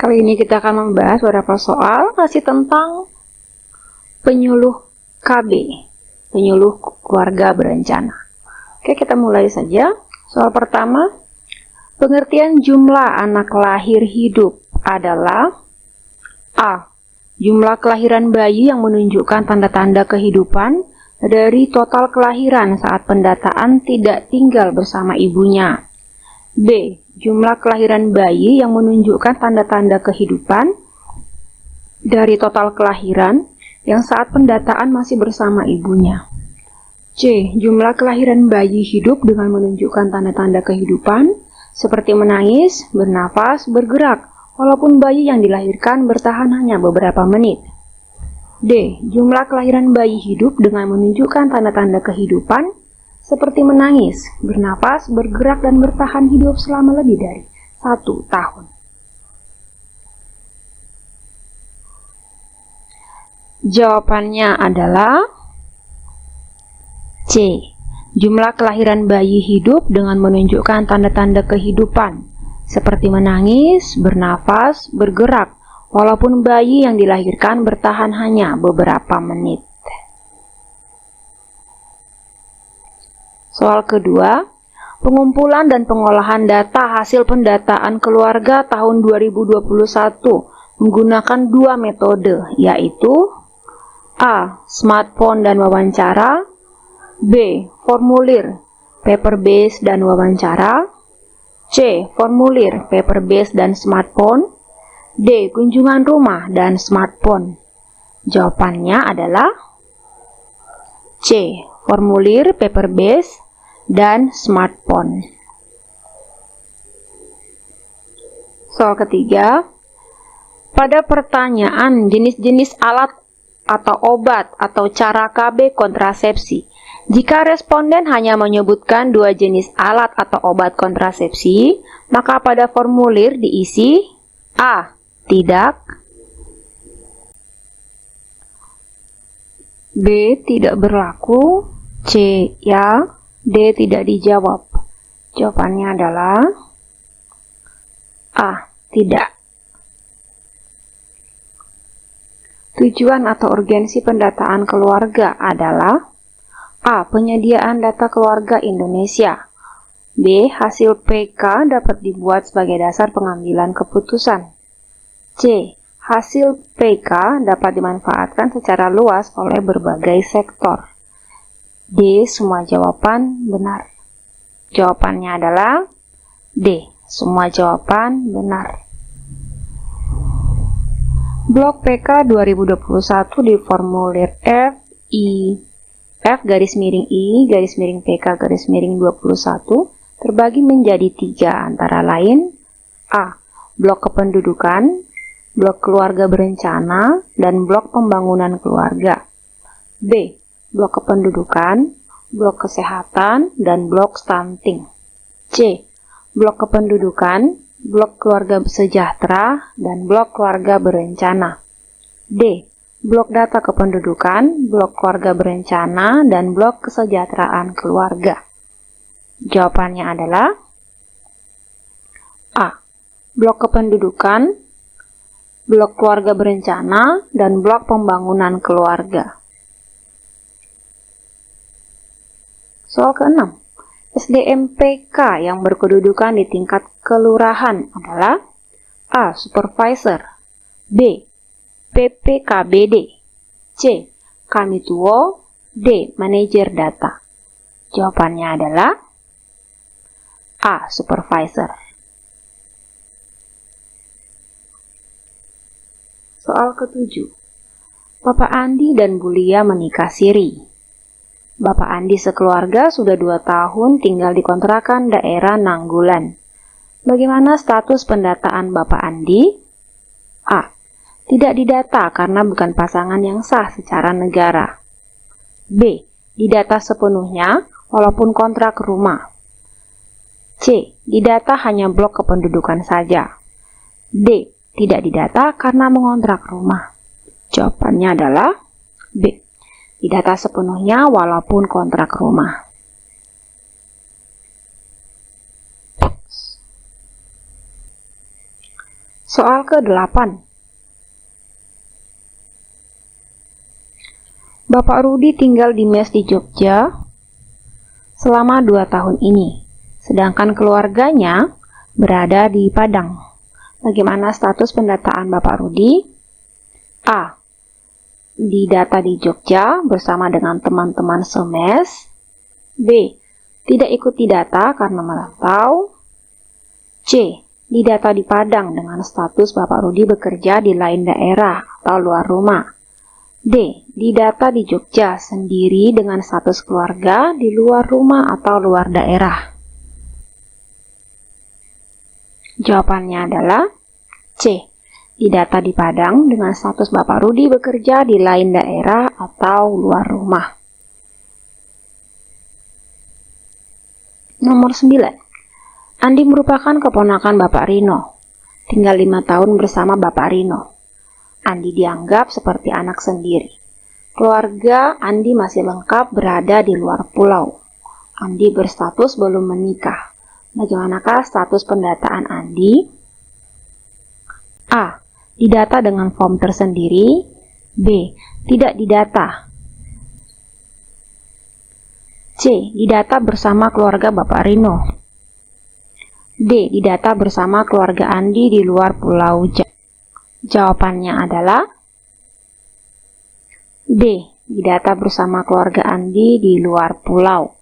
Kali ini kita akan membahas beberapa soal masih tentang penyuluh KB, penyuluh keluarga berencana. Oke, kita mulai saja. Soal pertama, pengertian jumlah anak lahir hidup adalah A. Jumlah kelahiran bayi yang menunjukkan tanda-tanda kehidupan dari total kelahiran saat pendataan tidak tinggal bersama ibunya. B. Jumlah kelahiran bayi yang menunjukkan tanda-tanda kehidupan dari total kelahiran yang saat pendataan masih bersama ibunya. C. Jumlah kelahiran bayi hidup dengan menunjukkan tanda-tanda kehidupan seperti menangis, bernafas, bergerak, walaupun bayi yang dilahirkan bertahan hanya beberapa menit. D. Jumlah kelahiran bayi hidup dengan menunjukkan tanda-tanda kehidupan seperti menangis, bernafas, bergerak, dan bertahan hidup selama lebih dari 1 tahun. Jawabannya adalah C. Jumlah kelahiran bayi hidup dengan menunjukkan tanda-tanda kehidupan seperti menangis, bernafas, bergerak, walaupun bayi yang dilahirkan bertahan hanya beberapa menit. Soal kedua, pengumpulan dan pengolahan data hasil pendataan keluarga tahun 2021 menggunakan 2 metode, yaitu A. Smartphone dan wawancara, B. Formulir, paper base dan wawancara, C. Formulir, paper base dan smartphone, D. Kunjungan rumah dan smartphone. Jawabannya adalah C. Formulir, paper base, dan smartphone. Soal ketiga, pada pertanyaan jenis-jenis alat atau obat atau cara KB kontrasepsi, jika responden hanya menyebutkan 2 jenis alat atau obat kontrasepsi, maka pada formulir diisi A. Tidak, B. Tidak berlaku, C. Ya, D. Tidak dijawab. Jawabannya adalah A. Tidak. Tujuan atau urgensi pendataan keluarga adalah A. Penyediaan data keluarga Indonesia, B. Hasil PK dapat dibuat sebagai dasar pengambilan keputusan, C. Hasil PK dapat dimanfaatkan secara luas oleh berbagai sektor, D. Semua jawaban benar. Jawabannya adalah D. Semua jawaban benar. Blok PK 2021 di formulir F garis miring I garis miring PK garis miring 21 terbagi menjadi 3, antara lain A. Blok kependudukan, blok keluarga berencana, dan blok pembangunan keluarga. B. Blok kependudukan, blok kesehatan, dan blok stunting. C. Blok kependudukan, blok keluarga sejahtera, dan blok keluarga berencana. D. Blok data kependudukan, blok keluarga berencana, dan blok kesejahteraan keluarga. Jawabannya adalah A. Blok kependudukan, blok keluarga berencana, dan blok pembangunan keluarga. Soal ke-6, SDMPK yang berkedudukan di tingkat kelurahan adalah A. Supervisor, B. PPKBD, C. Kanituo, D. Manajer data. Jawabannya adalah A. Supervisor. Soal ke-7, Bapak Andi dan Bu Lia menikah siri. Bapak Andi sekeluarga sudah 2 tahun tinggal di kontrakan daerah Nanggulan. Bagaimana status pendataan Bapak Andi? A. Tidak didata karena bukan pasangan yang sah secara negara. B. Didata sepenuhnya walaupun kontrak rumah. C. Didata hanya blok kependudukan saja. D. Tidak didata karena mengontrak rumah. Jawabannya adalah B. Didata sepenuhnya walaupun kontrak rumah. Soal ke-8. Bapak Rudi tinggal di mes di Jogja selama 2 tahun ini, sedangkan keluarganya berada di Padang. Bagaimana status pendataan Bapak Rudi? A. Didata di Jogja bersama dengan teman-teman semes. B. Tidak ikuti data karena merantau. C. Didata di Padang dengan status Bapak Rudi bekerja di lain daerah atau luar rumah. D. Didata di Jogja sendiri dengan status keluarga di luar rumah atau luar daerah. Jawabannya adalah C. Didata di Padang dengan status Bapak Rudi bekerja di lain daerah atau luar rumah. Nomor 9. Andi merupakan keponakan Bapak Rino. Tinggal 5 tahun bersama Bapak Rino. Andi dianggap seperti anak sendiri. Keluarga Andi masih lengkap berada di luar pulau. Andi berstatus belum menikah. Bagaimanakah status pendataan Andi? A. Didata dengan form tersendiri. B. Tidak didata. C. Didata bersama keluarga Bapak Rino. D. Didata bersama keluarga Andi di luar pulau Jawabannya adalah D. Didata bersama keluarga Andi di luar pulau.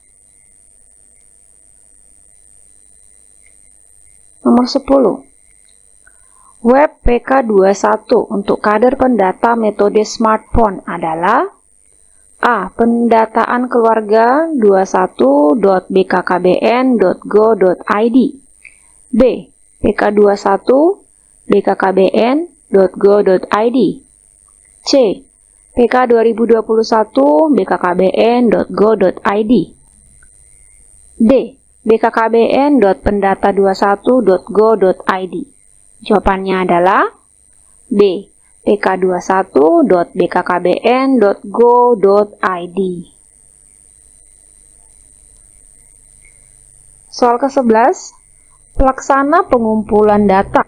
Nomor 10. Web PK21 untuk kader pendata metode smartphone adalah A. Pendataan keluarga 21.bkkbn.go.id. B. PK21 bkkbn.go.id. C. PK 2021 bkkbn.go.id. D. bkkbn.pendata21.go.id. Jawabannya adalah B. pk21.bkkbn.go.id. Soal ke-11. Pelaksana pengumpulan data.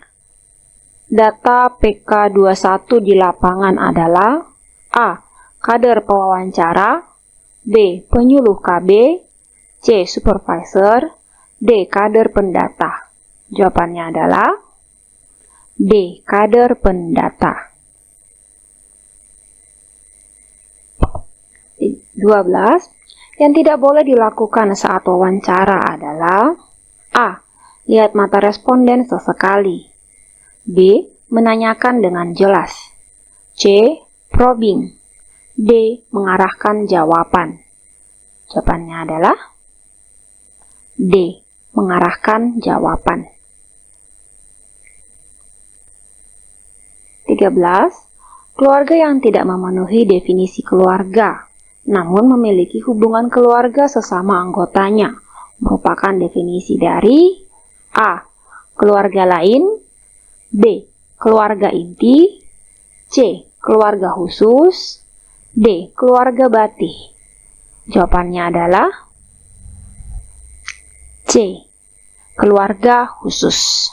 Data PK21 di lapangan adalah A. Kader pewawancara. B. Penyuluh KB. C. Supervisor. D. Kader pendata. Jawabannya adalah D. Kader pendata. 12. Yang tidak boleh dilakukan saat wawancara adalah A. Lihat mata responden sesekali. B. Menanyakan dengan jelas. C. Probing. D. Mengarahkan jawaban. Jawabannya adalah D. Mengarahkan jawaban. 13. Keluarga yang tidak memenuhi definisi keluarga, namun memiliki hubungan keluarga sesama anggotanya, merupakan definisi dari A. Keluarga lain. B. Keluarga inti. C. Keluarga khusus. D. Keluarga batih. Jawabannya adalah C. Keluarga khusus.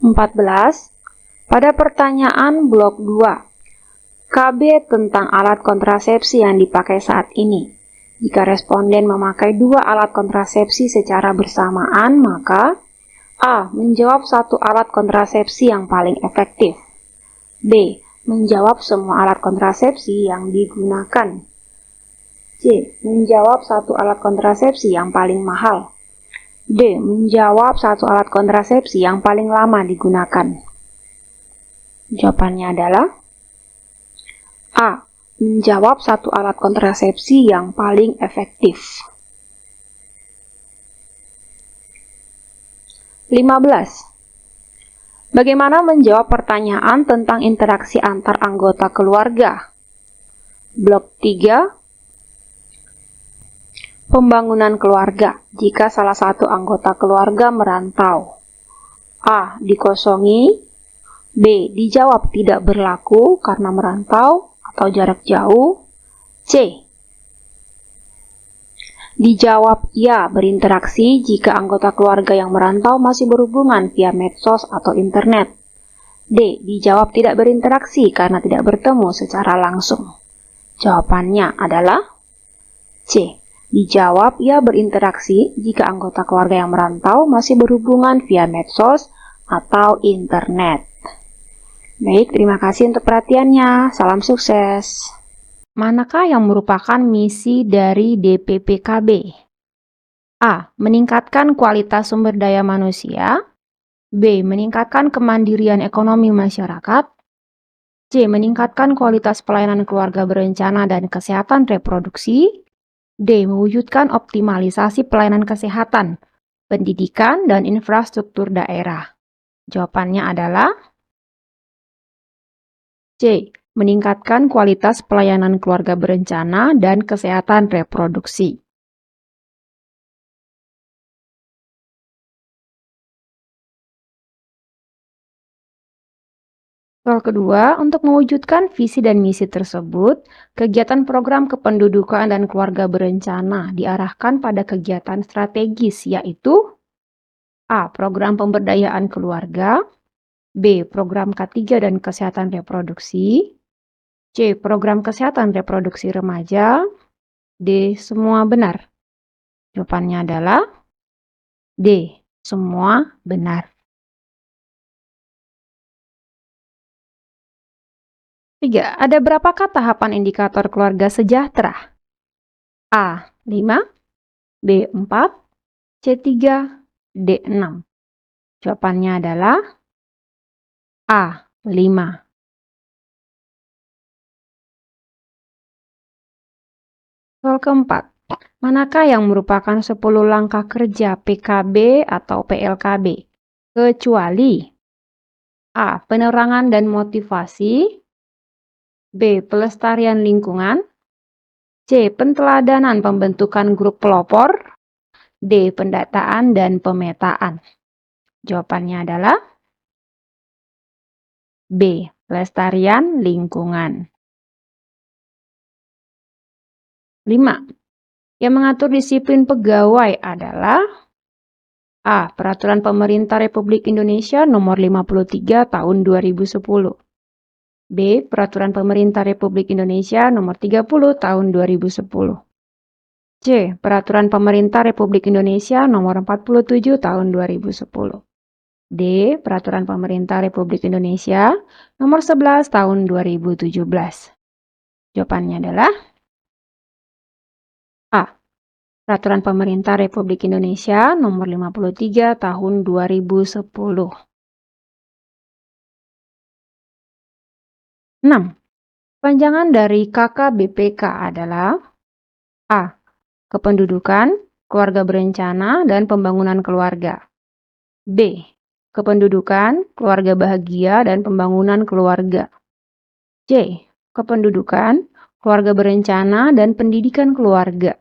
14. Pada pertanyaan blok 2, KB tentang alat kontrasepsi yang dipakai saat ini. Jika responden memakai 2 alat kontrasepsi secara bersamaan, maka A. Menjawab 1 alat kontrasepsi yang paling efektif. B. Menjawab semua alat kontrasepsi yang digunakan. C. Menjawab 1 alat kontrasepsi yang paling mahal. D. Menjawab 1 alat kontrasepsi yang paling lama digunakan. Jawabannya adalah A. Menjawab 1 alat kontrasepsi yang paling efektif. 15. Bagaimana menjawab pertanyaan tentang interaksi antar anggota keluarga? Blok 3. Pembangunan keluarga jika salah satu anggota keluarga merantau. A. Dikosongi. B. Dijawab tidak berlaku karena merantau atau jarak jauh. C. Dijawab ya, berinteraksi jika anggota keluarga yang merantau masih berhubungan via medsos atau internet. D. Dijawab tidak berinteraksi karena tidak bertemu secara langsung. Jawabannya adalah C. Dijawab ya, berinteraksi jika anggota keluarga yang merantau masih berhubungan via medsos atau internet. Baik, terima kasih untuk perhatiannya. Salam sukses. Manakah yang merupakan misi dari DPPKB? A. Meningkatkan kualitas sumber daya manusia. B. Meningkatkan kemandirian ekonomi masyarakat. C. Meningkatkan kualitas pelayanan keluarga berencana dan kesehatan reproduksi. D. Mewujudkan optimalisasi pelayanan kesehatan, pendidikan, dan infrastruktur daerah. Jawabannya adalah C. Meningkatkan kualitas pelayanan keluarga berencana dan kesehatan reproduksi. Soal kedua, untuk mewujudkan visi dan misi tersebut, kegiatan program kependudukan dan keluarga berencana diarahkan pada kegiatan strategis, yaitu A. Program pemberdayaan keluarga, B. Program K3 dan kesehatan reproduksi, C. Program kesehatan reproduksi remaja, D. Semua benar. Jawabannya adalah D. Semua benar. 3. Ada berapakah tahapan indikator keluarga sejahtera? A. 5, B. 4, C. 3, D. 6. Jawabannya adalah A. 5. Soal keempat. Manakah yang merupakan 10 langkah kerja PKB atau PLKB? Kecuali A. Penerangan dan motivasi, B. Pelestarian lingkungan, C. Penteladanan pembentukan grup pelopor, D. Pendataan dan pemetaan. Jawabannya adalah B. Pelestarian lingkungan. 5. Yang mengatur disiplin pegawai adalah A. Peraturan Pemerintah Republik Indonesia Nomor 53 Tahun 2010. B. Peraturan Pemerintah Republik Indonesia Nomor 30 Tahun 2010. C. Peraturan Pemerintah Republik Indonesia Nomor 47 Tahun 2010. D. Peraturan Pemerintah Republik Indonesia Nomor 11 Tahun 2017. Jawabannya adalah A. Peraturan Pemerintah Republik Indonesia Nomor 53 Tahun 2010. 6. Panjangan dari KKBPK adalah A. Kependudukan, keluarga berencana, dan pembangunan keluarga. B. Kependudukan, keluarga bahagia, dan pembangunan keluarga. C. Kependudukan, keluarga berencana, dan pendidikan keluarga.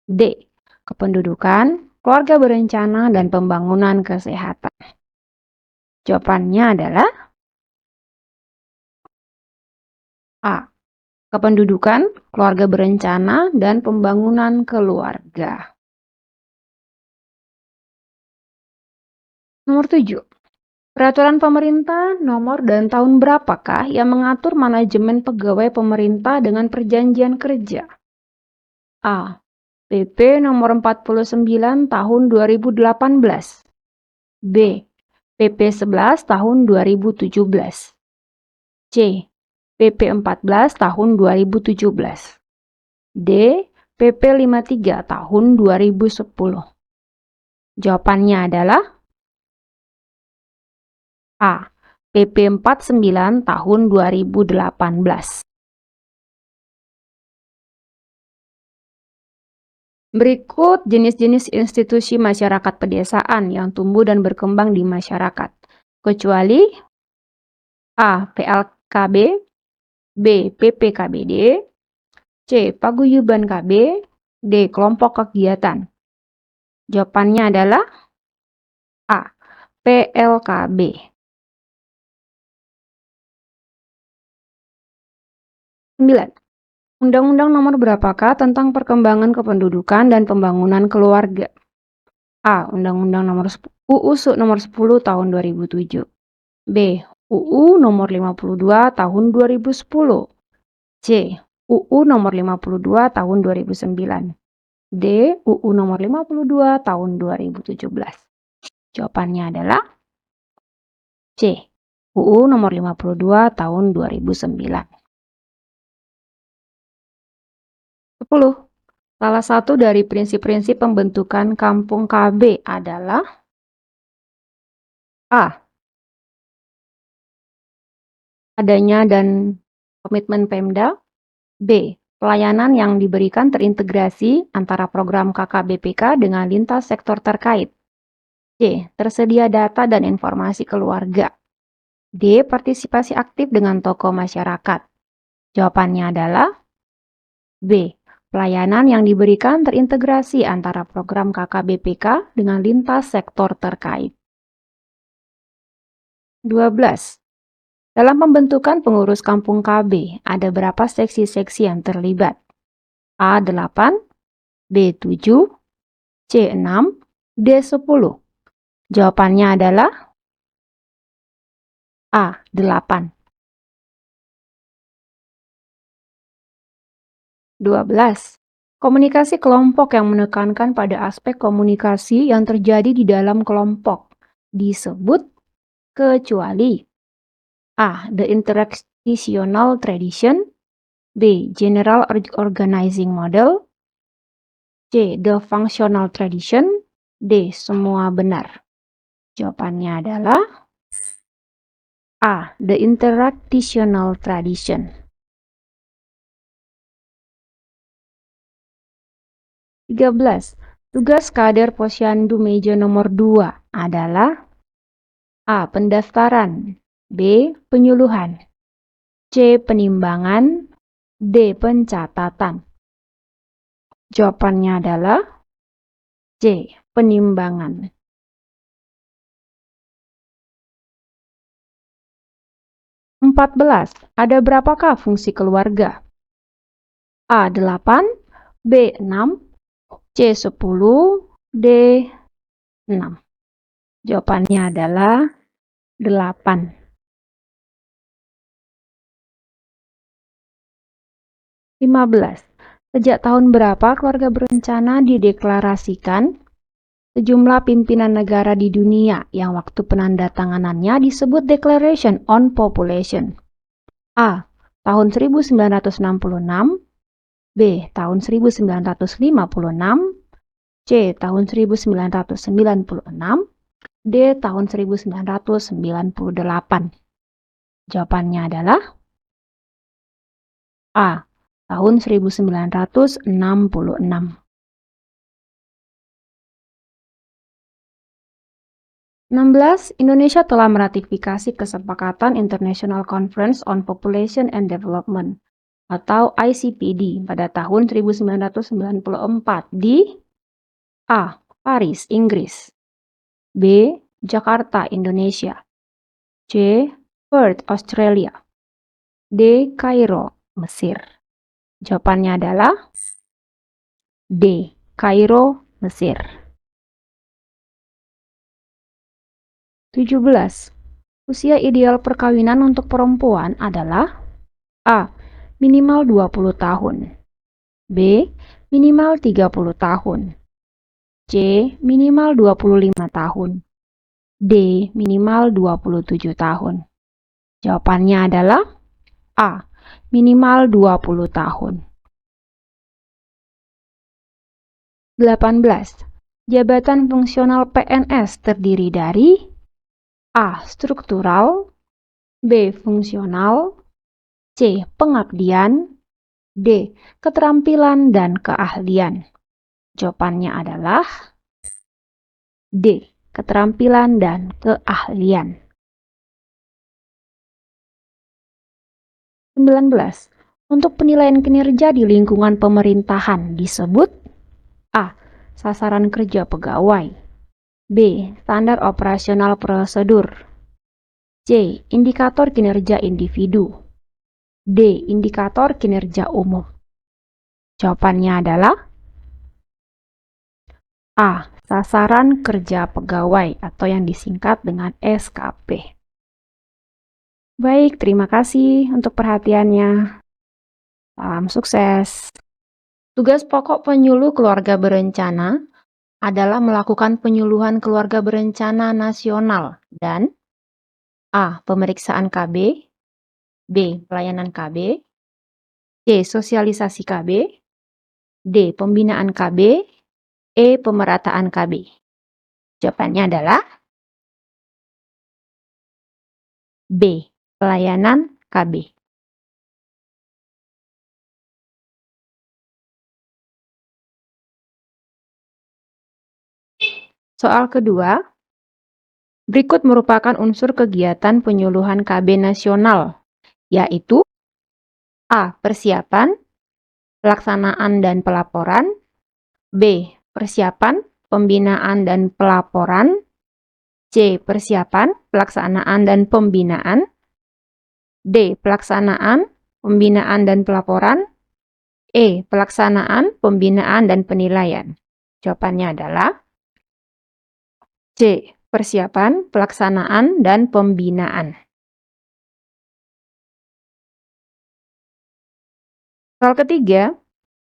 D. Kependudukan, keluarga berencana, dan pembangunan kesehatan. Jawabannya adalah A. Kependudukan, keluarga berencana, dan pembangunan keluarga. Nomor 7. Peraturan pemerintah nomor dan tahun berapakah yang mengatur manajemen pegawai pemerintah dengan perjanjian kerja? A. PP nomor 49 tahun 2018. B. PP 11 tahun 2017. C. PP 14 tahun 2017. D. PP 53 tahun 2010. Jawabannya adalah A. PP 49 tahun 2018. Berikut jenis-jenis institusi masyarakat pedesaan yang tumbuh dan berkembang di masyarakat, kecuali A. PLKB, B. PPKBD, C. Paguyuban KB, D. Kelompok kegiatan. Jawabannya adalah A. PLKB. 9. Undang-Undang Nomor berapakah tentang perkembangan kependudukan dan pembangunan keluarga? A. Undang-Undang Nomor 10 Tahun 2007. B. UU Nomor 52 Tahun 2010. C. UU Nomor 52 Tahun 2009. D. UU Nomor 52 Tahun 2017. Jawabannya adalah C. UU Nomor 52 Tahun 2009. 10. Salah satu dari prinsip-prinsip pembentukan kampung KB adalah A. Adanya dan komitmen Pemda. B. Pelayanan yang diberikan terintegrasi antara program KKBPK dengan lintas sektor terkait. C. Tersedia data dan informasi keluarga. D. Partisipasi aktif dengan tokoh masyarakat. Jawabannya adalah B. Pelayanan yang diberikan terintegrasi antara program KKBPK dengan lintas sektor terkait. 12. Dalam pembentukan pengurus kampung KB, ada berapa seksi-seksi yang terlibat? A8, B7, C6, D10. Jawabannya adalah A8. 12. Komunikasi kelompok yang menekankan pada aspek komunikasi yang terjadi di dalam kelompok disebut kecuali A. The interactional tradition. B. General organizing model. C. The functional tradition. D. Semua benar. Jawabannya adalah A. The interactional tradition. 13. Tugas kader Posyandu Meja nomor 2 adalah A. Pendaftaran. B. Penyuluhan. C. Penimbangan. D. Pencatatan. Jawabannya adalah C. Penimbangan. 14. Ada berapakah fungsi keluarga? A8, B6, C10, D6. Jawabannya adalah 8. 15. Sejak tahun berapa keluarga berencana dideklarasikan? Sejumlah pimpinan negara di dunia yang waktu penandatanganannya disebut Declaration on Population. A. Tahun 1966, B. Tahun 1956, C. Tahun 1996, D. Tahun 1998. Jawabannya adalah A. Tahun 1966. 16. Indonesia telah meratifikasi Kesepakatan International Conference on Population and Development atau ICPD pada tahun 1994 di A. Paris, Inggris. B. Jakarta, Indonesia. C. Perth, Australia. D. Kairo, Mesir. Jawabannya adalah D. Kairo, Mesir. 17. Usia ideal perkawinan untuk perempuan adalah A. Minimal 20 tahun. B. Minimal 30 tahun. C. Minimal 25 tahun. D. Minimal 27 tahun. Jawabannya adalah A. Minimal 20 tahun. 18. Jabatan fungsional PNS terdiri dari A. Struktural, B. Fungsional, C. Pengabdian, D. Keterampilan dan keahlian. Jawabannya adalah D. Keterampilan dan keahlian. 19. Untuk penilaian kinerja di lingkungan pemerintahan disebut A. Sasaran kerja pegawai, B. Standar operasional prosedur, C. Indikator kinerja individu, D. Indikator kinerja umum. Jawabannya adalah A. Sasaran kerja pegawai atau yang disingkat dengan SKP. Baik, terima kasih untuk perhatiannya. Salam sukses. Tugas pokok penyuluh keluarga berencana adalah melakukan penyuluhan keluarga berencana nasional dan A. Pemeriksaan KB, B. Pelayanan KB, C. Sosialisasi KB, D. Pembinaan KB, E. Pemerataan KB. Jawabannya adalah B. Pelayanan KB. Soal kedua, berikut merupakan unsur kegiatan penyuluhan KB nasional, yaitu A. Persiapan, pelaksanaan dan pelaporan, B. Persiapan, pembinaan dan pelaporan, C. Persiapan, pelaksanaan dan pembinaan, D. Pelaksanaan, pembinaan dan pelaporan, E. Pelaksanaan, pembinaan dan penilaian. Jawabannya adalah C. Persiapan, pelaksanaan, dan pembinaan. Soal ketiga,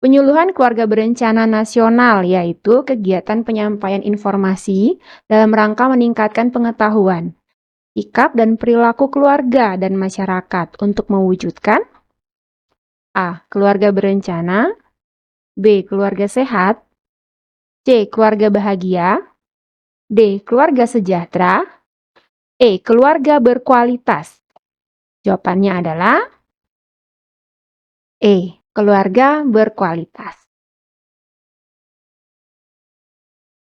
penyuluhan keluarga berencana nasional yaitu kegiatan penyampaian informasi dalam rangka meningkatkan pengetahuan, sikap dan perilaku keluarga dan masyarakat untuk mewujudkan A. Keluarga berencana, B. Keluarga sehat, C. Keluarga bahagia, D. Keluarga sejahtera, E. Keluarga berkualitas. Jawabannya adalah E. Keluarga berkualitas.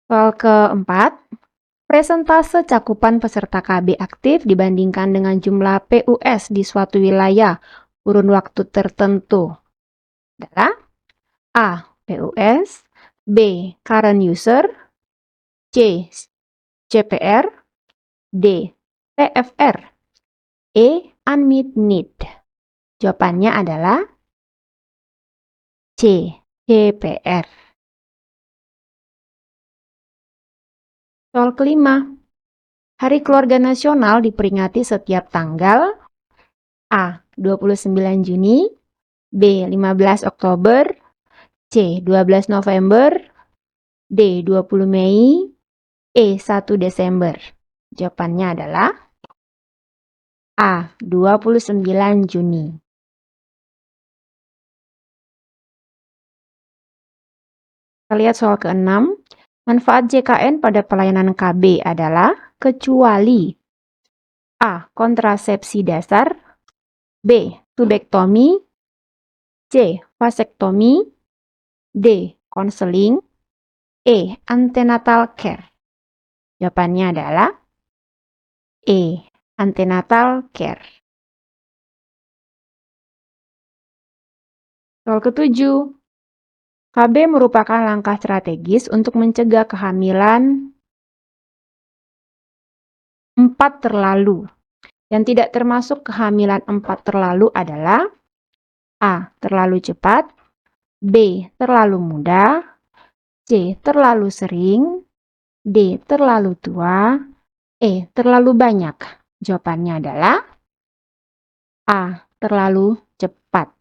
Soal keempat, presentase cakupan peserta KB aktif dibandingkan dengan jumlah PUS di suatu wilayah kurun waktu tertentu adalah A. PUS, B. Current user, C. CPR, D. TFR, E. Unmet need. Jawabannya adalah C. CPR. Soal kelima, Hari Keluarga Nasional diperingati setiap tanggal A. 29 Juni, B. 15 Oktober, C. 12 November, D. 20 Mei, E. 1 Desember. Jawabannya adalah A. 29 Juni. Kita lihat soal ke-6. Manfaat JKN pada pelayanan KB adalah kecuali A. Kontrasepsi dasar, B. Tubektomi, C. Vasektomi, D. Konseling, E. Antenatal care. Jawabannya adalah E. Antenatal care. Soal ke-7. KB merupakan langkah strategis untuk mencegah kehamilan 4 terlalu. Yang tidak termasuk kehamilan 4 terlalu adalah A. Terlalu cepat, B. Terlalu muda, C. Terlalu sering, D. Terlalu tua, E. Terlalu banyak. Jawabannya adalah A. Terlalu cepat.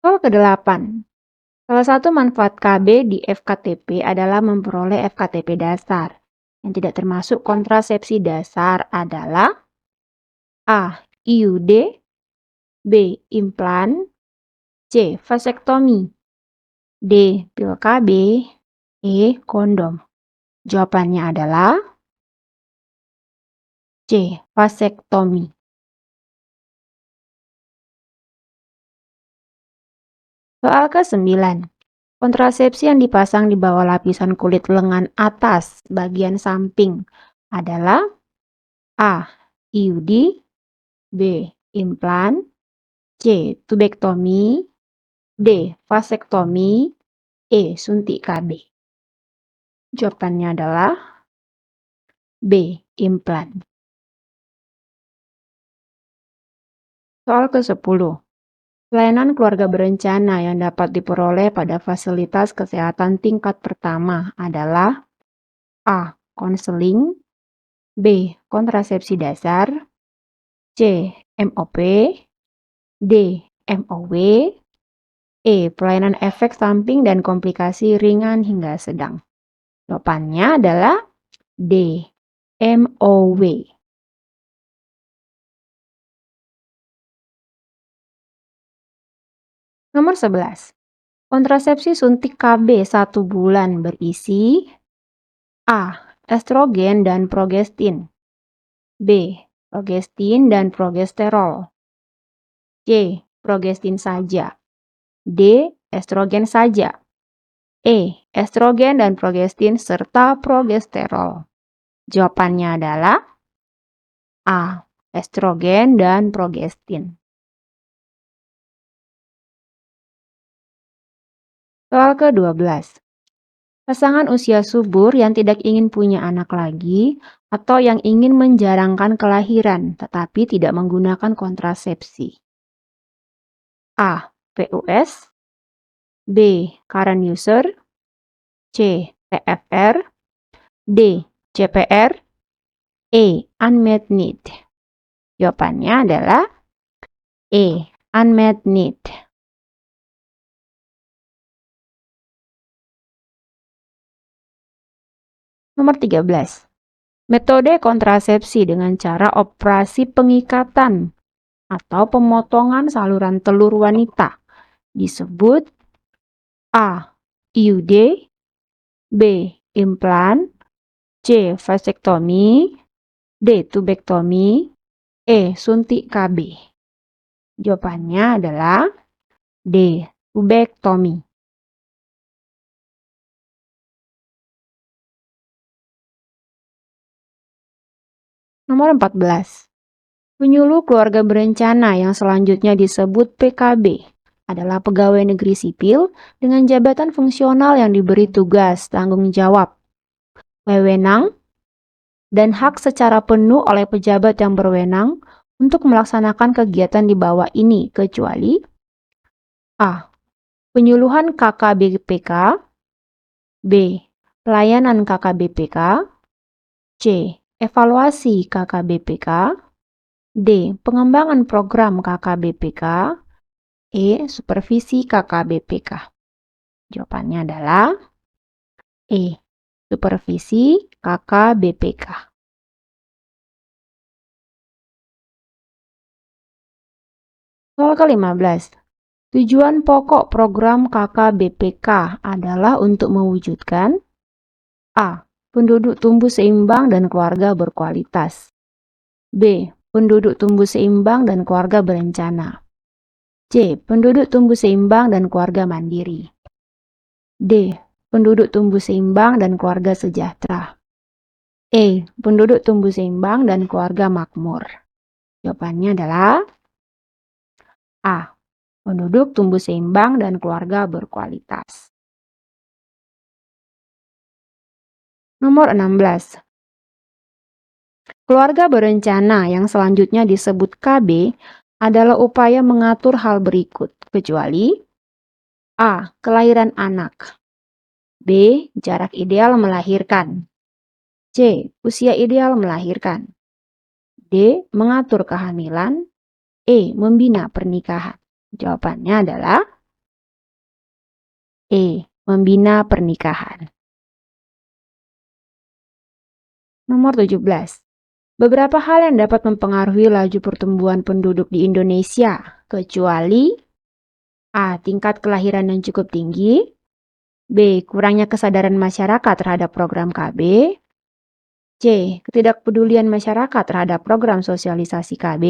Soal ke-8. Salah satu manfaat KB di FKTP adalah memperoleh FKTP dasar. Yang tidak termasuk kontrasepsi dasar adalah A. IUD, B. Implan, C. Vasektomi, D. Pil KB, E. Kondom. Jawabannya adalah C. Vasektomi. Soal ke-9. Kontrasepsi yang dipasang di bawah lapisan kulit lengan atas bagian samping adalah A. IUD, B. Implan, C. Tubektomi, D. Vasektomi, E. Suntik KB. Jawabannya adalah B. Implan. Soal ke-10. Pelayanan keluarga berencana yang dapat diperoleh pada fasilitas kesehatan tingkat pertama adalah A. Konseling, B. Kontrasepsi dasar, C. MOP, D. MOW, Pelayanan efek samping dan komplikasi ringan hingga sedang. Jawabannya adalah D. MOW. Nomor 11. Kontrasepsi suntik KB 1 bulan berisi A. Estrogen dan progestin, B. Progestin dan progesterol, C. Progestin saja, D. Estrogen saja, Estrogen dan progestin serta progesterol. Jawabannya adalah A. Estrogen dan progestin. Soal ke-12. Pasangan usia subur yang tidak ingin punya anak lagi atau yang ingin menjarangkan kelahiran tetapi tidak menggunakan kontrasepsi. A. PUS, B. Current user, C. TFR, D. CPR, Unmet need. Jawabannya adalah Unmet need. Nomor 13. Metode kontrasepsi dengan cara operasi pengikatan atau pemotongan saluran telur wanita disebut A. IUD, B. Implan, C. Vasektomi, D. Tubektomi, Suntik KB. Jawabannya adalah D. Tubektomi. Nomor 14. Penyuluh keluarga berencana yang selanjutnya disebut PKB adalah pegawai negeri sipil dengan jabatan fungsional yang diberi tugas, tanggung jawab, wewenang, dan hak secara penuh oleh pejabat yang berwenang untuk melaksanakan kegiatan di bawah ini kecuali A. Penyuluhan KKBPK, B. Pelayanan KKBPK, C. Evaluasi KKBPK, D. Pengembangan program KKBPK, Supervisi KKBPK. Jawabannya adalah Supervisi KKBPK. Soal ke-15. Tujuan pokok program KKBPK adalah untuk mewujudkan A. Penduduk tumbuh seimbang dan keluarga berkualitas, B. Penduduk tumbuh seimbang dan keluarga berencana, C. Penduduk tumbuh seimbang dan keluarga mandiri, D. Penduduk tumbuh seimbang dan keluarga sejahtera, Penduduk tumbuh seimbang dan keluarga makmur. Jawabannya adalah A. Penduduk tumbuh seimbang dan keluarga berkualitas. Nomor 16. Keluarga berencana yang selanjutnya disebut KB adalah upaya mengatur hal berikut, kecuali A. Kelahiran anak, B. Jarak ideal melahirkan, C. Usia ideal melahirkan, D. Mengatur kehamilan, Membina pernikahan. Jawabannya adalah Membina pernikahan. Nomor 17. Beberapa hal yang dapat mempengaruhi laju pertumbuhan penduduk di Indonesia, kecuali A. Tingkat kelahiran yang cukup tinggi, B. Kurangnya kesadaran masyarakat terhadap program KB, C. Ketidakpedulian masyarakat terhadap program sosialisasi KB,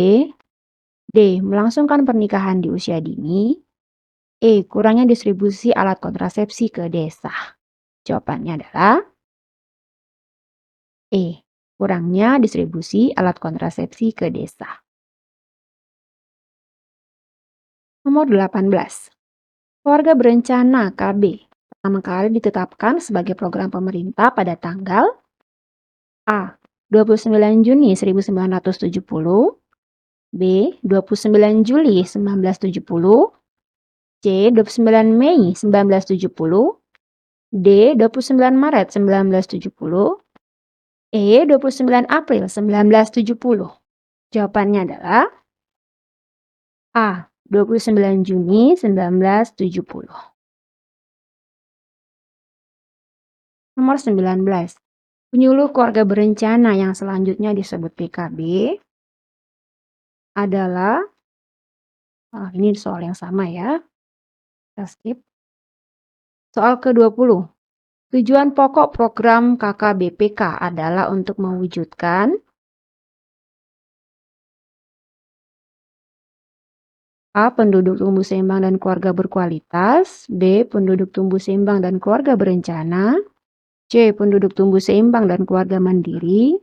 D. Melangsungkan pernikahan di usia dini, Kurangnya distribusi alat kontrasepsi ke desa. Jawabannya adalah kurangnya distribusi alat kontrasepsi ke desa. Nomor 18. Keluarga berencana KB pertama kali ditetapkan sebagai program pemerintah pada tanggal A. 29 Juni 1970, B. 29 Juli 1970, C. 29 Mei 1970, D. 29 Maret 1970, E. 29 April 1970. Jawabannya adalah A. 29 Juni 1970. Nomor 19. Penyuluh keluarga berencana yang selanjutnya disebut PKB adalah, ini soal yang sama ya, kita skip. Soal ke-20. Tujuan pokok program KKBPK adalah untuk mewujudkan A. Penduduk tumbuh seimbang dan keluarga berkualitas, B. Penduduk tumbuh seimbang dan keluarga berencana, C. Penduduk tumbuh seimbang dan keluarga mandiri,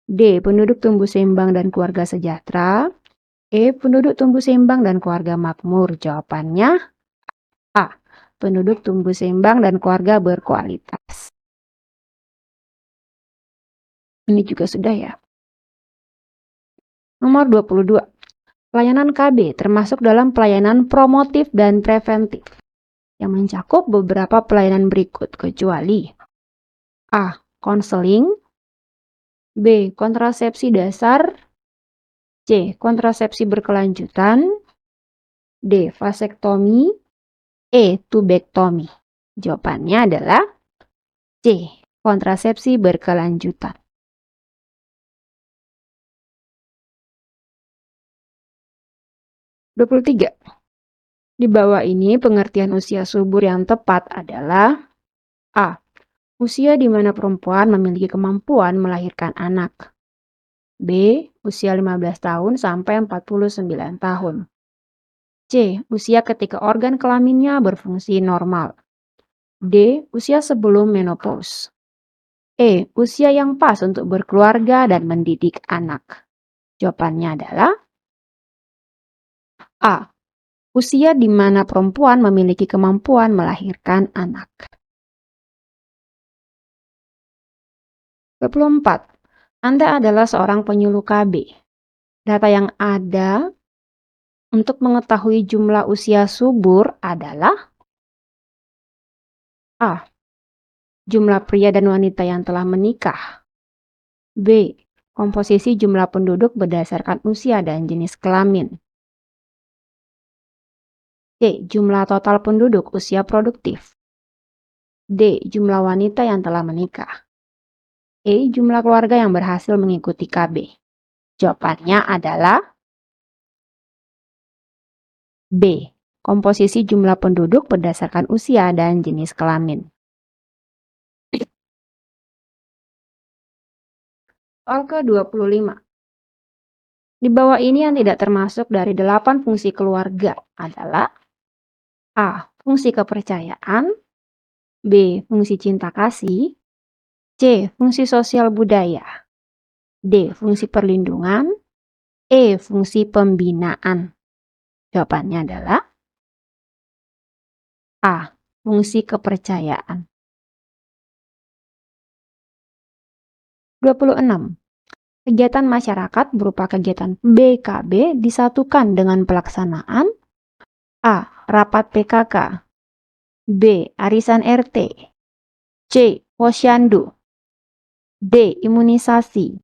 D. Penduduk tumbuh seimbang dan keluarga sejahtera, E. Penduduk tumbuh seimbang dan keluarga makmur. Jawabannya A. Penduduk tumbuh seimbang dan keluarga berkualitas. Ini juga sudah ya. Nomor 22. Pelayanan KB termasuk dalam pelayanan promotif dan preventif yang mencakup beberapa pelayanan berikut kecuali A. Konseling, B. Kontrasepsi dasar, C. Kontrasepsi berkelanjutan, D. Vasektomi, E. Tubektomi. Jawabannya adalah C. Kontrasepsi berkelanjutan. 23. Di bawah ini pengertian usia subur yang tepat adalah A. Usia di mana perempuan memiliki kemampuan melahirkan anak. B. Usia 15 tahun sampai 49 tahun. C. Usia ketika organ kelaminnya berfungsi normal. D. Usia sebelum menopause. E. Usia yang pas untuk berkeluarga dan mendidik anak. Jawabannya adalah A. Usia di mana perempuan memiliki kemampuan melahirkan anak. 24. Anda adalah seorang penyuluh KB. Data yang ada untuk mengetahui jumlah usia subur adalah A. Jumlah pria dan wanita yang telah menikah. B. Komposisi jumlah penduduk berdasarkan usia dan jenis kelamin. C. Jumlah total penduduk usia produktif. D. Jumlah wanita yang telah menikah. E. Jumlah keluarga yang berhasil mengikuti KB. Jawabannya adalah B. Komposisi jumlah penduduk berdasarkan usia dan jenis kelamin. Soal ke-25. Di bawah ini yang tidak termasuk dari 8 fungsi keluarga adalah A. Fungsi kepercayaan, B. Fungsi cinta kasih, C. Fungsi sosial budaya, D. Fungsi perlindungan, E. Fungsi pembinaan. Jawabannya adalah A. Fungsi kepercayaan. 26. Kegiatan masyarakat berupa kegiatan BKB disatukan dengan pelaksanaan A. Rapat PKK, B. Arisan RT, C. Posyandu, D. Imunisasi,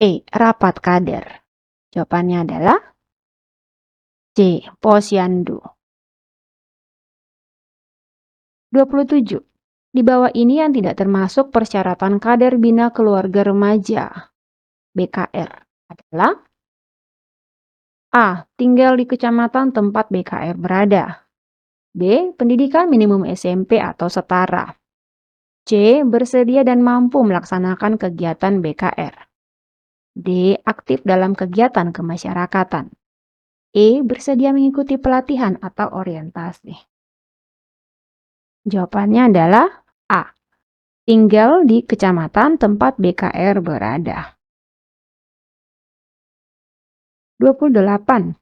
E. Rapat kader. Jawabannya adalah C. Posyandu. 27. Di bawah ini yang tidak termasuk persyaratan kader bina keluarga remaja BKR adalah A. Tinggal di kecamatan tempat BKR berada, B. Pendidikan minimum SMP atau setara, C. Bersedia dan mampu melaksanakan kegiatan BKR, D. Aktif dalam kegiatan kemasyarakatan, E. Bersedia mengikuti pelatihan atau orientasi. Jawabannya adalah A. Tinggal di kecamatan tempat BKR berada. 28.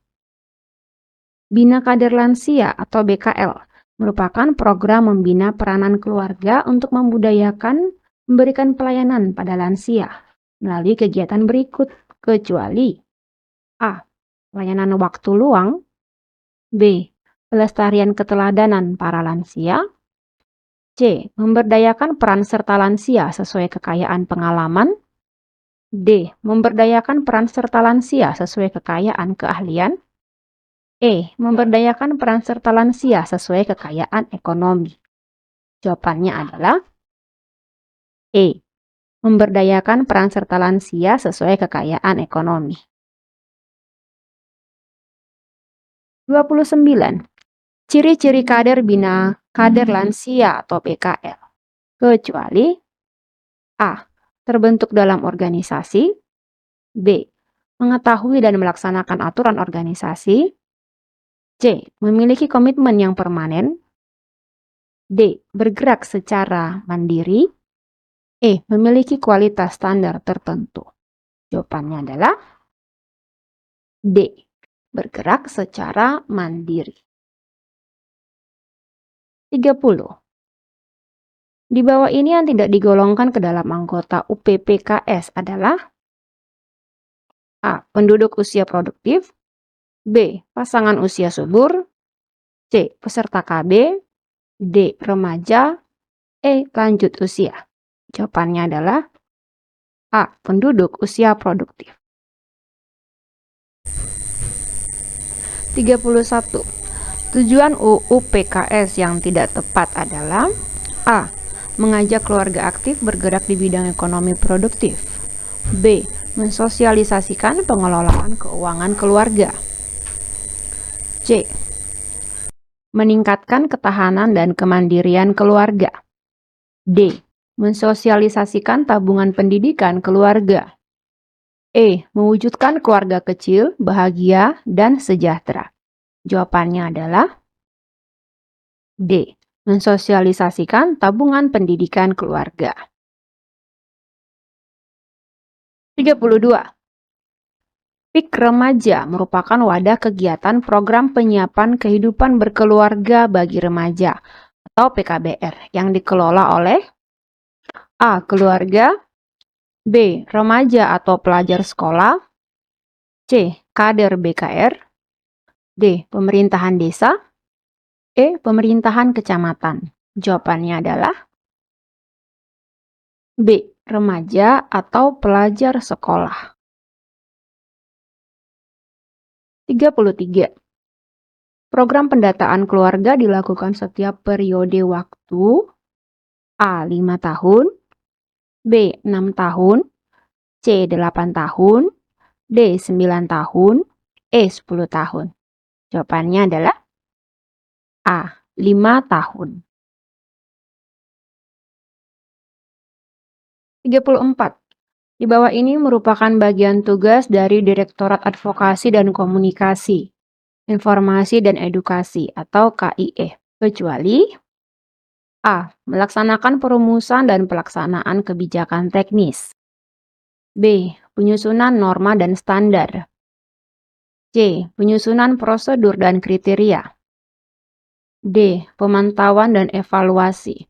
Bina Kader Lansia atau BKL merupakan program membina peranan keluarga untuk membudayakan memberikan pelayanan pada lansia melalui kegiatan berikut kecuali A. layanan waktu luang. B. Pelestarian keteladanan para lansia. C. Memberdayakan peran serta lansia sesuai kekayaan pengalaman. D. Memberdayakan peran serta lansia sesuai kekayaan keahlian. E. Memberdayakan peran serta lansia sesuai kekayaan ekonomi. Jawabannya adalah E. Memberdayakan peran serta lansia sesuai kekayaan ekonomi. 29. Ciri-ciri kader bina kader lansia atau PKL. Kecuali A. Terbentuk dalam organisasi. B. Mengetahui dan melaksanakan aturan organisasi. C. Memiliki komitmen yang permanen. D. Bergerak secara mandiri. E. Memiliki kualitas standar tertentu. Jawabannya adalah D. Bergerak secara mandiri. 30. Di bawah ini yang tidak digolongkan ke dalam anggota UPPKS adalah A. Penduduk usia produktif. B. Pasangan usia subur. C. Peserta KB. D. Remaja. E. Lanjut usia. Jawabannya adalah A. Penduduk usia produktif. 31. Tujuan UPKS yang tidak tepat adalah A. Mengajak keluarga aktif bergerak di bidang ekonomi produktif. B. Mensosialisasikan pengelolaan keuangan keluarga. C. Meningkatkan ketahanan dan kemandirian keluarga. D. Mensosialisasikan tabungan pendidikan keluarga. E. Mewujudkan keluarga kecil, bahagia, dan sejahtera. Jawabannya adalah D. Mensosialisasikan tabungan pendidikan keluarga. 32. PIK Remaja merupakan wadah kegiatan program penyiapan kehidupan berkeluarga bagi remaja atau PKBR yang dikelola oleh A. Keluarga. B. Remaja atau pelajar sekolah. C. Kader BKR. D. Pemerintahan desa. E. Pemerintahan kecamatan. Jawabannya adalah B. Remaja atau pelajar sekolah. 33. Program pendataan keluarga dilakukan setiap periode waktu A. 5 tahun. B. 6 tahun. C. 8 tahun. D. 9 tahun. E. 10 tahun. Jawabannya adalah A. 5 tahun. 34. Di bawah ini merupakan bagian tugas dari Direktorat Advokasi dan Komunikasi, Informasi dan Edukasi atau KIE, kecuali A. Melaksanakan perumusan dan pelaksanaan kebijakan teknis. B. Penyusunan norma dan standar. C. Penyusunan prosedur dan kriteria. D. Pemantauan dan evaluasi.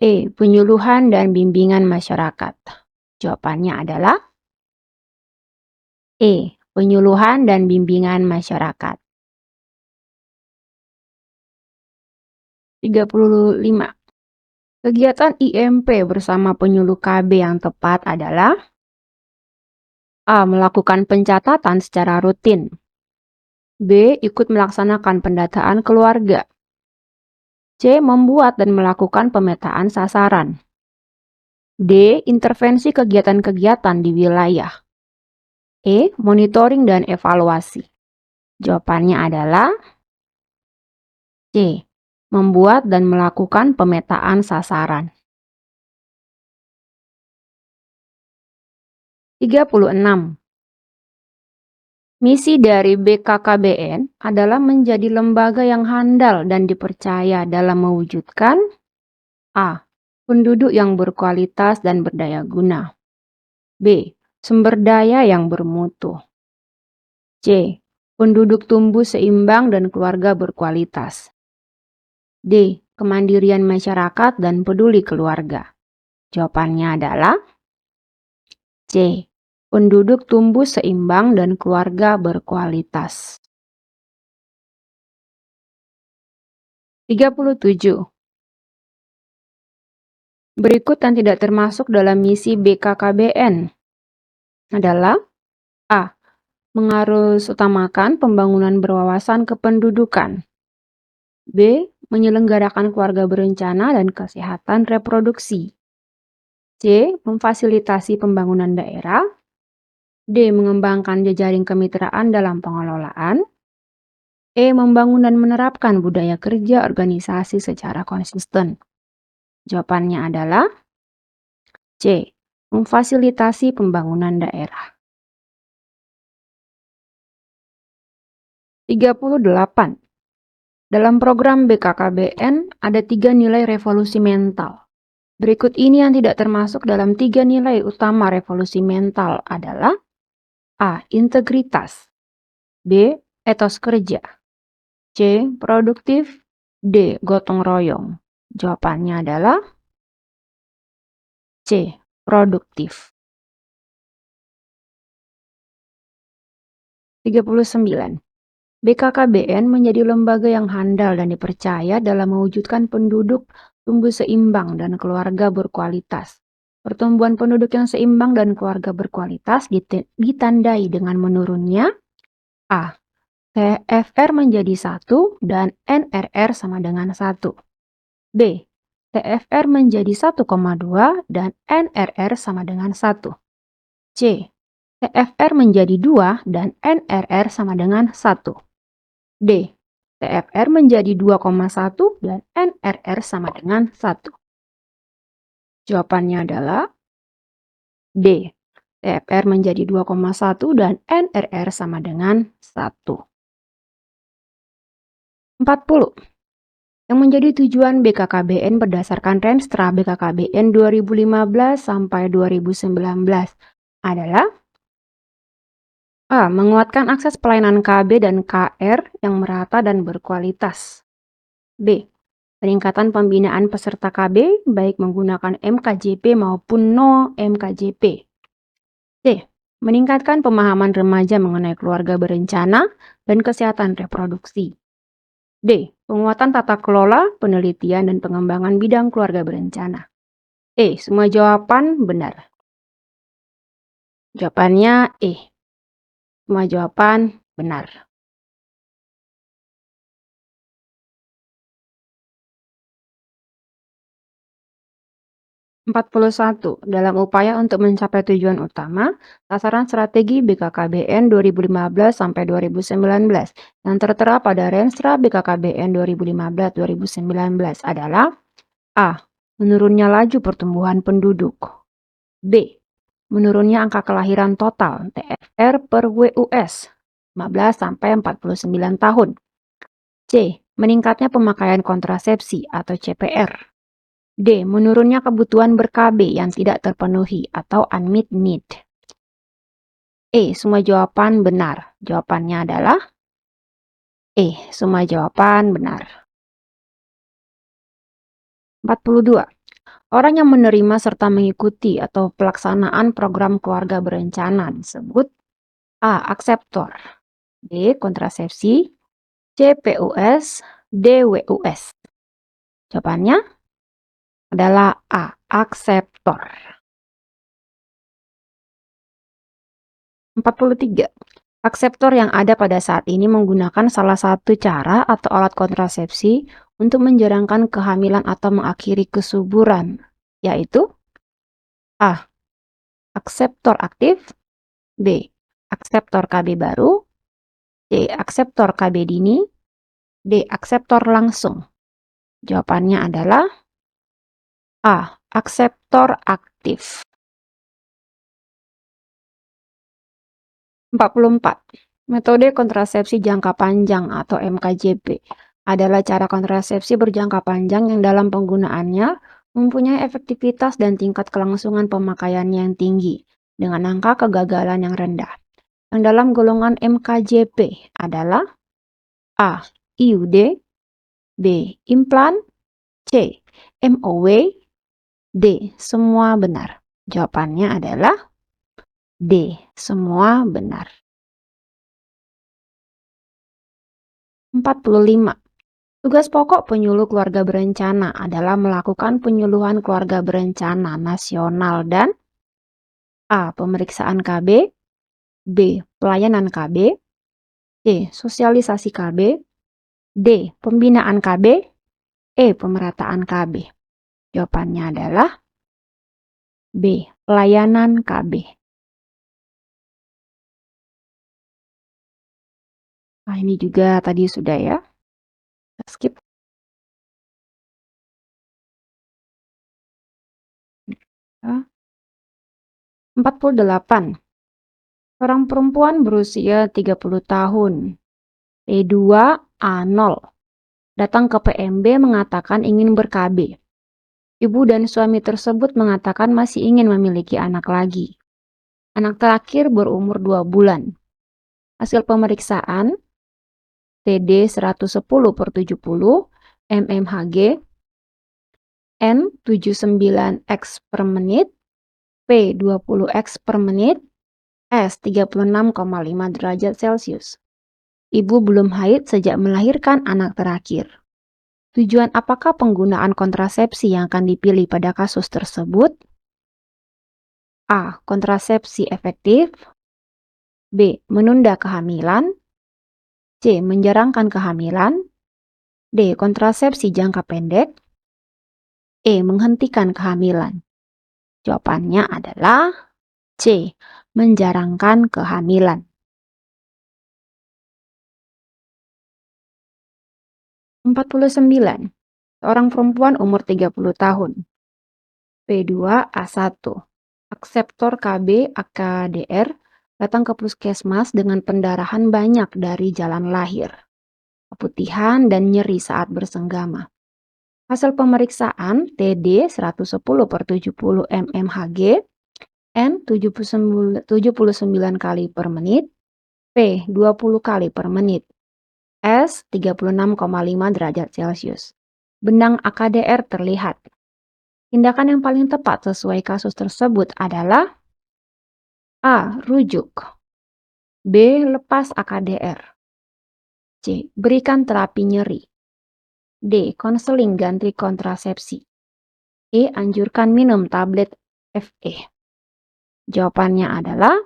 E. Penyuluhan dan bimbingan masyarakat. Jawabannya adalah E. Penyuluhan dan bimbingan masyarakat. 35. Kegiatan IMP bersama penyuluh KB yang tepat adalah A. Melakukan pencatatan secara rutin. B. Ikut melaksanakan pendataan keluarga. C. Membuat dan melakukan pemetaan sasaran. D. Intervensi kegiatan-kegiatan di wilayah. E. Monitoring dan evaluasi. Jawabannya adalah C. Membuat dan melakukan pemetaan sasaran. 36. Misi dari BKKBN adalah menjadi lembaga yang handal dan dipercaya dalam mewujudkan A. Penduduk yang berkualitas dan berdaya guna. B. Sumber daya yang bermutu. C. Penduduk tumbuh seimbang dan keluarga berkualitas. D. Kemandirian masyarakat dan peduli keluarga. Jawabannya adalah C. penduduk tumbuh seimbang dan keluarga berkualitas. 37. Berikut yang tidak termasuk dalam misi BKKBN adalah A. Mengharusutamakan pembangunan berwawasan kependudukan. B. Menyelenggarakan keluarga berencana dan kesehatan reproduksi. C. Memfasilitasi pembangunan daerah. D. Mengembangkan jejaring kemitraan dalam pengelolaan. E. Membangun dan menerapkan budaya kerja organisasi secara konsisten. Jawabannya adalah C. Memfasilitasi pembangunan daerah. 38. Dalam program BKKBN ada 3 nilai revolusi mental. Berikut ini yang tidak termasuk dalam 3 nilai utama revolusi mental adalah A. Integritas. B. Etos kerja. C. Produktif. D. Gotong royong. Jawabannya adalah C. Produktif. 39. BKKBN menjadi lembaga yang handal dan dipercaya dalam mewujudkan penduduk tumbuh seimbang dan keluarga berkualitas. Pertumbuhan penduduk yang seimbang dan keluarga berkualitas ditandai dengan menurunnya A. TFR menjadi 1 dan NRR sama dengan 1. B. TFR menjadi 1,2 dan NRR sama dengan 1. C. TFR menjadi 2 dan NRR sama dengan 1. D. TFR menjadi 2,1 dan NRR sama dengan 1. Jawabannya adalah D. TFR menjadi 2,1 dan NRR sama dengan 1. 40. Yang menjadi tujuan BKKBN berdasarkan Renstra BKKBN 2015 sampai 2019 adalah A. Menguatkan akses pelayanan KB dan KR yang merata dan berkualitas. B. Peningkatan pembinaan peserta KB baik menggunakan MKJP maupun no MKJP. C. Meningkatkan pemahaman remaja mengenai keluarga berencana dan kesehatan reproduksi. D. Penguatan tata kelola, penelitian, dan pengembangan bidang keluarga berencana. E. Semua jawaban benar. Jawabannya E. Semua jawaban benar. 41. Dalam upaya untuk mencapai tujuan utama, sasaran strategi BKKBN 2015 sampai 2019 yang tertera pada Renstra BKKBN 2015-2019 adalah A. Menurunnya laju pertumbuhan penduduk. B. Menurunnya angka kelahiran total TFR per WUS 15 sampai 49 tahun. C. Meningkatnya pemakaian kontrasepsi atau CPR. D. Menurunnya kebutuhan ber-KB yang tidak terpenuhi atau unmet need. E. Semua jawaban benar. Jawabannya adalah E. Semua jawaban benar. 42. Orang yang menerima serta mengikuti atau pelaksanaan program keluarga berencana disebut A. Akseptor. B. Kontrasepsi. C. PUS. D. WUS. Jawabannya adalah A. Akseptor. 43. Akseptor yang ada pada saat ini menggunakan salah satu cara atau alat kontrasepsi untuk menjarangkan kehamilan atau mengakhiri kesuburan, yaitu A. Akseptor aktif. B. Akseptor KB baru. C. Akseptor KB dini. D. Akseptor langsung. Jawabannya adalah A. Akseptor aktif. 44. Metode kontrasepsi jangka panjang atau MKJP adalah cara kontrasepsi berjangka panjang yang dalam penggunaannya mempunyai efektivitas dan tingkat kelangsungan pemakaiannya yang tinggi dengan angka kegagalan yang rendah. Yang dalam golongan MKJP adalah A. IUD. B. Implan. C. MOW. D. Semua benar. Jawabannya adalah D. Semua benar. 45. Tugas pokok penyuluh keluarga berencana adalah melakukan penyuluhan keluarga berencana nasional dan A. Pemeriksaan KB, B. Pelayanan KB, C. Sosialisasi KB, D. Pembinaan KB, E. Pemerataan KB. Jawabannya adalah B. Pelayanan KB. Nah, ini juga tadi sudah ya. Kita skip. Ya. 48. Seorang perempuan berusia 30 tahun, P2A0, datang ke PMB mengatakan ingin ber-KB. Ibu dan suami tersebut mengatakan masih ingin memiliki anak lagi. Anak terakhir berumur 2 bulan. Hasil pemeriksaan TD 110/70, mmHg, N 79x per menit, P 20x per menit, S 36,5 derajat Celcius. Ibu belum haid sejak melahirkan anak terakhir. Tujuan apakah penggunaan kontrasepsi yang akan dipilih pada kasus tersebut? A. Kontrasepsi efektif, B. Menunda kehamilan, C. Menjarangkan kehamilan, D. Kontrasepsi jangka pendek, E. Menghentikan kehamilan. Jawabannya adalah C. Menjarangkan kehamilan. 49. Seorang perempuan umur 30 tahun, P2A1, akseptor KB AKDR, datang ke puskesmas dengan pendarahan banyak dari jalan lahir, keputihan dan nyeri saat bersenggama. Hasil pemeriksaan TD 110/70 mmHg, N 79 kali per menit, P 20 kali per menit, S 36,5 derajat Celcius. Benang AKDR terlihat. Tindakan yang paling tepat sesuai kasus tersebut adalah A. Rujuk, B. Lepas AKDR, C. Berikan terapi nyeri, D. Konseling ganti kontrasepsi, E. Anjurkan minum tablet FE. Jawabannya adalah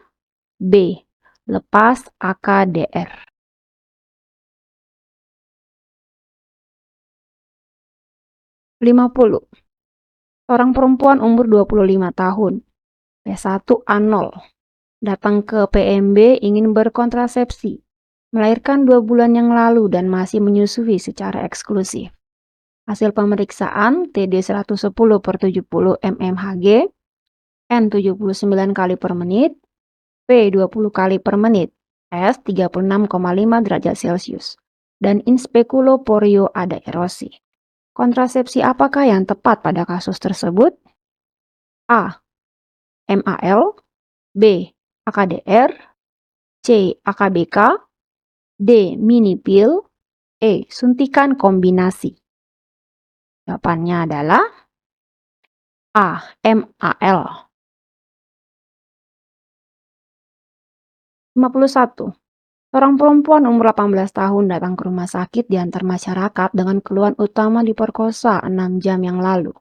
B. Lepas AKDR. 50. Seorang perempuan umur 25 tahun, P1A0, datang ke PMB ingin berkontrasepsi, melahirkan 2 bulan yang lalu dan masih menyusui secara eksklusif. Hasil pemeriksaan TD 110/70 mmHg, N 79 kali per menit, P 20 kali per menit, S 36,5 derajat Celcius, dan in speculo porio ada erosi. Kontrasepsi apakah yang tepat pada kasus tersebut? A. MAL, B. AKDR, C. AKBK, D. Mini pill, E. Suntikan kombinasi. Jawabannya adalah A. MAL. 51. Seorang perempuan umur 18 tahun datang ke rumah sakit diantar masyarakat dengan keluhan utama diperkosa 6 jam yang lalu.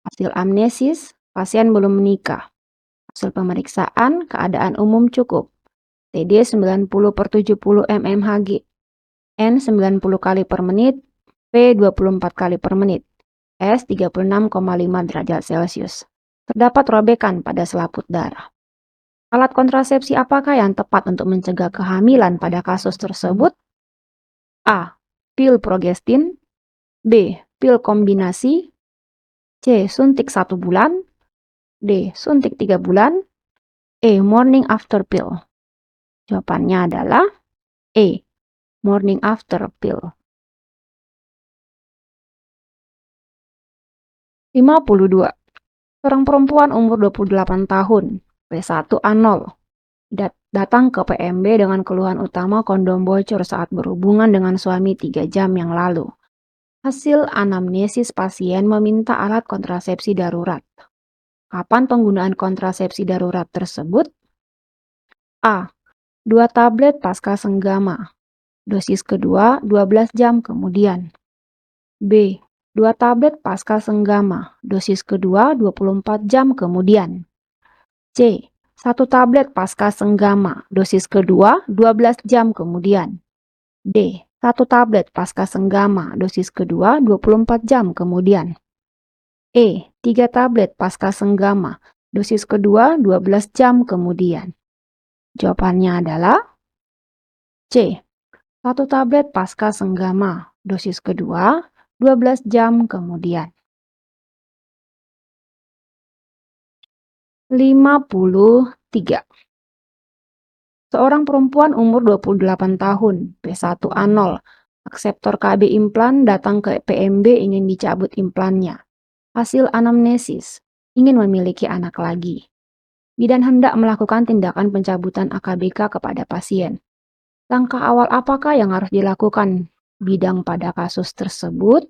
Hasil amnesis, pasien belum menikah. Hasil pemeriksaan, keadaan umum cukup. TD 90/70 mmHg, N 90 kali per menit, P 24 kali per menit, S 36,5 derajat Celcius. Terdapat robekan pada selaput darah. Alat kontrasepsi apakah yang tepat untuk mencegah kehamilan pada kasus tersebut? A. Pil progestin, B. Pil kombinasi, C. Suntik 1 bulan, D. Suntik 3 bulan, E. Morning after pill. Jawabannya adalah E. Morning after pill. 52. Seorang perempuan umur 28 tahun, P1A0, datang ke PMB dengan keluhan utama kondom bocor saat berhubungan dengan suami 3 jam yang lalu. Hasil anamnesis pasien meminta alat kontrasepsi darurat. Kapan penggunaan kontrasepsi darurat tersebut? A. 2 tablet pasca senggama. Dosis kedua 12 jam kemudian. B. 2 tablet pasca senggama. Dosis kedua 24 jam kemudian. C. 1 tablet pasca senggama. Dosis kedua 12 jam kemudian. D. 1 tablet pasca senggama. Dosis kedua 24 jam kemudian. E. 3 tablet pasca senggama. Dosis kedua 12 jam kemudian. Jawabannya adalah C. 1 tablet pasca senggama. Dosis kedua 12 jam kemudian. 53. Seorang perempuan umur 28 tahun, P1A0, akseptor KB implan datang ke PMB ingin dicabut implannya. Hasil anamnesis, ingin memiliki anak lagi. Bidan hendak melakukan tindakan pencabutan AKBK kepada pasien. Langkah awal apakah yang harus dilakukan bidang pada kasus tersebut?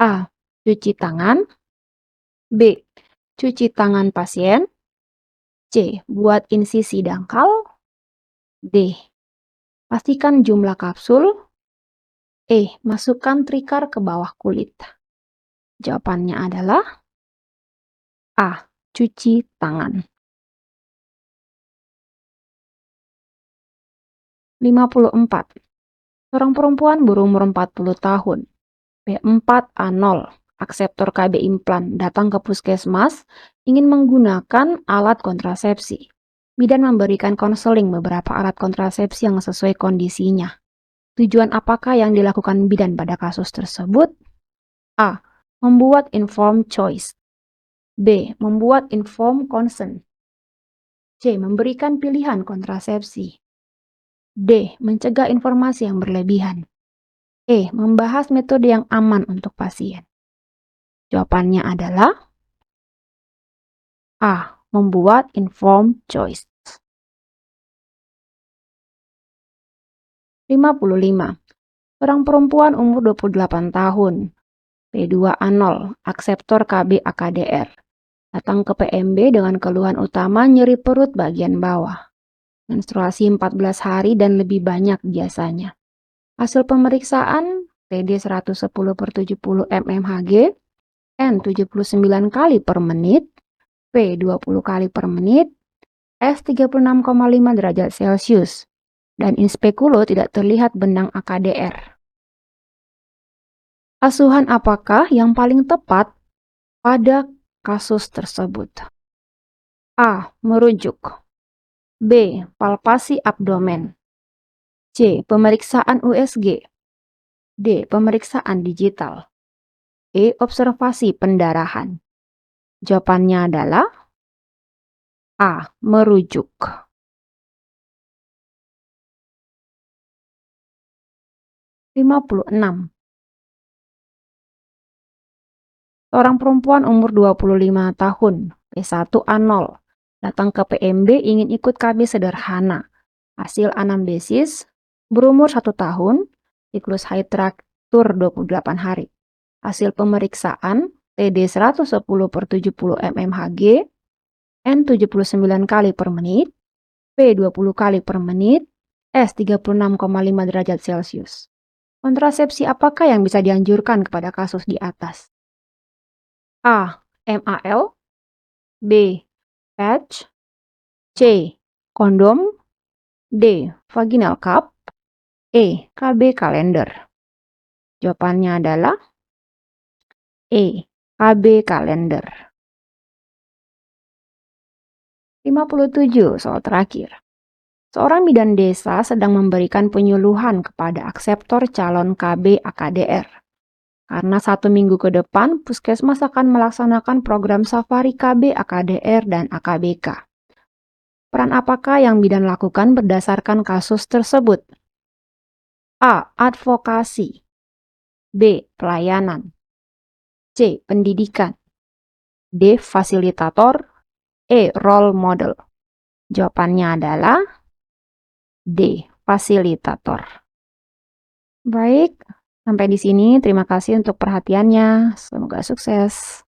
A. Cuci tangan. B. Cuci tangan pasien. C. Buat insisi dangkal. D. Pastikan jumlah kapsul. E. Masukkan trikar ke bawah kulit. Jawabannya adalah A. Cuci tangan. 54. Seorang perempuan berumur 40 tahun, P4A0, akseptor KB implan, datang ke puskesmas, ingin menggunakan alat kontrasepsi. Bidan memberikan konseling beberapa alat kontrasepsi yang sesuai kondisinya. Tujuan apakah yang dilakukan bidan pada kasus tersebut? A. Membuat informed choice. B. Membuat informed consent. C. Memberikan pilihan kontrasepsi. D. Mencegah informasi yang berlebihan. E. Membahas metode yang aman untuk pasien. Jawabannya adalah A. Membuat informed choice. 55. Seorang perempuan umur 28 tahun, P2A0, akseptor KB AKDR, datang ke PMB dengan keluhan utama nyeri perut bagian bawah. Menstruasi 14 hari dan lebih banyak biasanya. Hasil pemeriksaan TD 110/70 mmHg, N 79 kali per menit, P 20 kali per menit, S 36,5 derajat Celcius, dan in spekulo tidak terlihat benang AKDR. Asuhan apakah yang paling tepat pada kasus tersebut? A. Merujuk. B. Palpasi abdomen. C. Pemeriksaan USG. D. Pemeriksaan digital. E. Observasi pendarahan. Jawabannya adalah A. Merujuk. 56. Seorang perempuan umur 25 tahun, P1A0, datang ke PMB ingin ikut KB sederhana. Hasil anamnesis, berumur 1 tahun, siklus haid teratur 28 hari. Hasil pemeriksaan, TD 110/70 mmHg, N 79 kali per menit, P 20 kali per menit, S 36,5 derajat Celcius. Kontrasepsi apakah yang bisa dianjurkan kepada kasus di atas? A. MAL. B. Patch. C. Kondom. D. Vaginal cup. E. KB kalender. Jawabannya adalah E. KB kalender. 57. Soal terakhir. Seorang bidan desa sedang memberikan penyuluhan kepada akseptor calon KB AKDR. Karena 1 minggu ke depan, puskesmas akan melaksanakan program safari KB, AKDR, dan AKBK. Peran apakah yang bidan lakukan berdasarkan kasus tersebut? A. Advokasi. B. Pelayanan. C. Pendidikan. D. Fasilitator. E. Role model. Jawabannya adalah D. Fasilitator. Baik. Sampai di sini, terima kasih untuk perhatiannya. Semoga sukses.